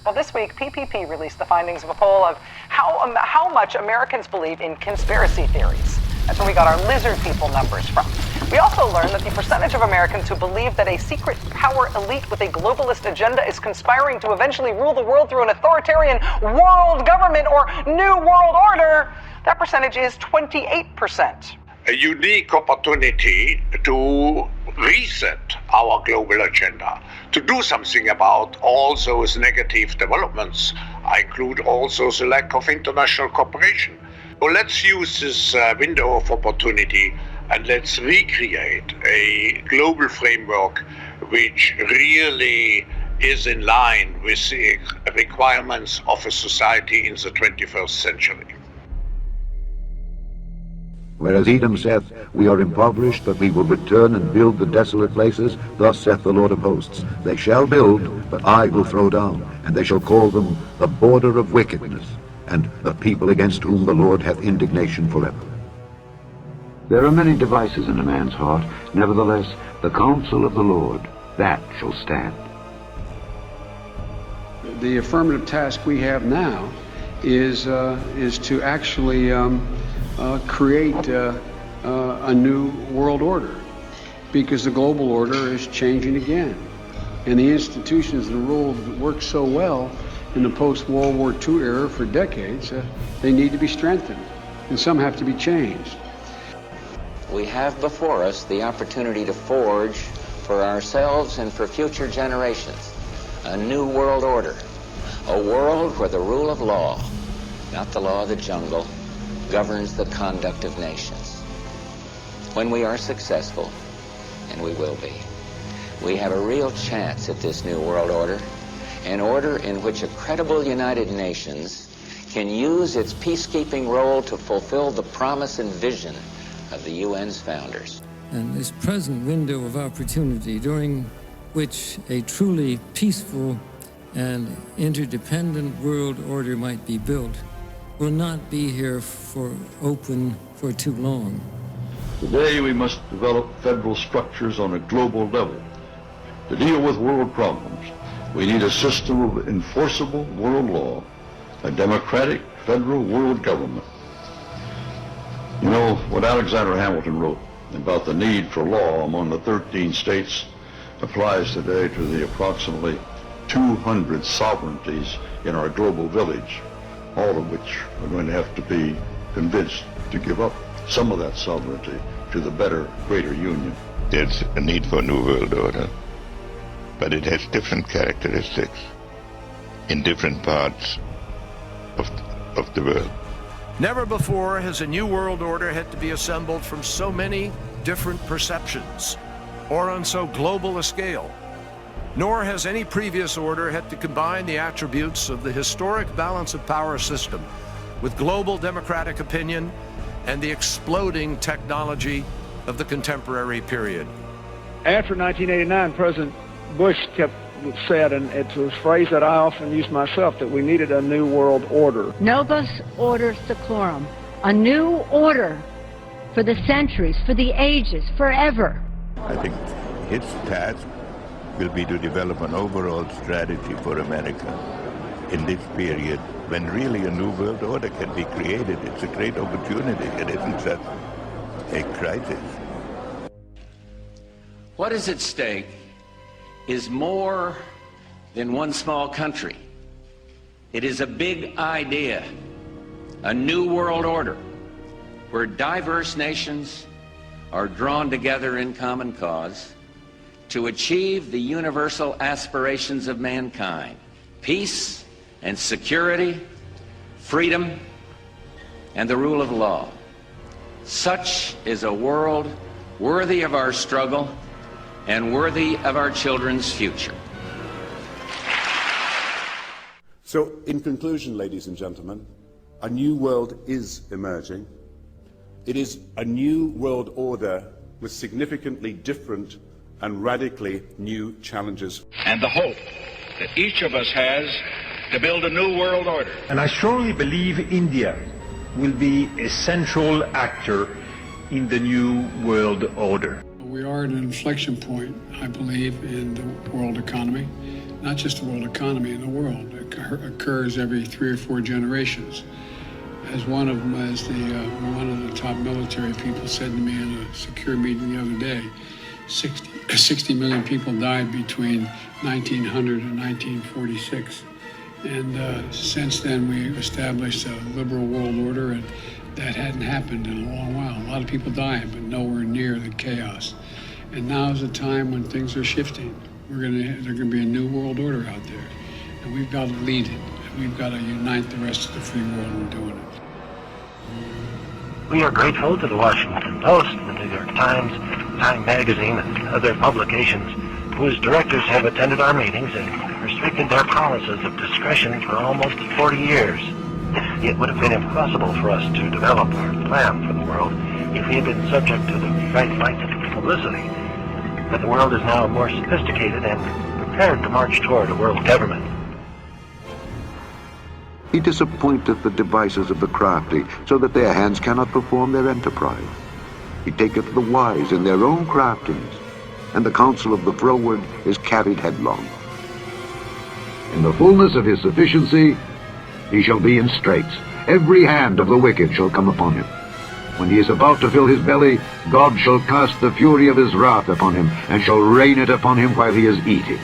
Well, this week, PPP released the findings of a poll of how much Americans believe in conspiracy theories. That's where we got our lizard people numbers from. We also learned that the percentage of Americans who believe that a secret power elite with a globalist agenda is conspiring to eventually rule the world through an authoritarian world government or new world order, that percentage is 28%. A unique opportunity to reset our global agenda, to do something about all those negative developments. I include also the lack of international cooperation. Well, let's use this window of opportunity and let's recreate a global framework which really is in line with the requirements of a society in the 21st century. Whereas Edom saith, we are impoverished, but we will return and build the desolate places, thus saith the Lord of hosts. They shall build, but I will throw down, and they shall call them the border of wickedness, and the people against whom the Lord hath indignation forever. There are many devices in a man's heart, nevertheless, the counsel of the Lord, that shall stand. The affirmative task we have now is to actually create a new world order, because the global order is changing again. And the institutions and rules that worked so well in the post-World War II era for decades, they need to be strengthened, and some have to be changed. We have before us the opportunity to forge for ourselves and for future generations a new world order, a world where the rule of law, not the law of the jungle, governs the conduct of nations. When we are successful, and we will be, we have a real chance at this new world order, an order in which a credible United Nations can use its peacekeeping role to fulfill the promise and vision of the UN's founders. And this present window of opportunity during which a truly peaceful and interdependent world order might be built will not be here for too long. Today we must develop federal structures on a global level. To deal with world problems, we need a system of enforceable world law, a democratic federal world government. You know, what Alexander Hamilton wrote about the need for law among the 13 states applies today to the approximately 200 sovereignties in our global village, all of which are going to have to be convinced to give up some of that sovereignty to the better, greater union. There's a need for a new world order, but it has different characteristics in different parts of the world. Never before has a new world order had to be assembled from so many different perceptions, or on so global a scale. Nor has any previous order had to combine the attributes of the historic balance of power system with global democratic opinion and the exploding technology of the contemporary period. After 1989, President Bush said, and it's a phrase that I often use myself, that we needed a new world order. Novus order seclorum, a new order for the centuries, for the ages, forever. I think its task will be to develop an overall strategy for America in this period when really a new world order can be created. It's a great opportunity. It isn't just a crisis. What is at stake is more than one small country. It is a big idea, a new world order where diverse nations are drawn together in common cause to achieve the universal aspirations of mankind: peace and security, freedom, and the rule of law. Such is a world worthy of our struggle and worthy of our children's future. So, in conclusion, ladies and gentlemen, a new world is emerging. It is a new world order with significantly different and radically new challenges. And the hope that each of us has to build a new world order. And I strongly believe India will be a central actor in the new world order. We are at an inflection point, I believe, in the world economy, not just the world economy, in the world. It occurs every 3 or 4 generations. As one of the top military people said to me in a secure meeting the other day, 60 million people died between 1900 and 1946. And since then, we established a liberal world order, and that hadn't happened in a long while. A lot of people died, but nowhere near the chaos. And now is a time when things are shifting. There's going to be a new world order out there, and we've got to lead it. And we've got to unite the rest of the free world in doing it. We are grateful to the Washington Post, the New York Times, Time Magazine, and other publications whose directors have attended our meetings and restricted their promises of discretion for almost 40 years. It would have been impossible for us to develop our plan for the world if we had been subject to the bright lights of publicity. But the world is now more sophisticated and prepared to march toward a world government. He disappointeth the devices of the crafty, so that their hands cannot perform their enterprise. He taketh the wise in their own craftings, and the counsel of the froward is carried headlong. In the fullness of his sufficiency, he shall be in straits. Every hand of the wicked shall come upon him. When he is about to fill his belly, God shall cast the fury of his wrath upon him, and shall rain it upon him while he is eating.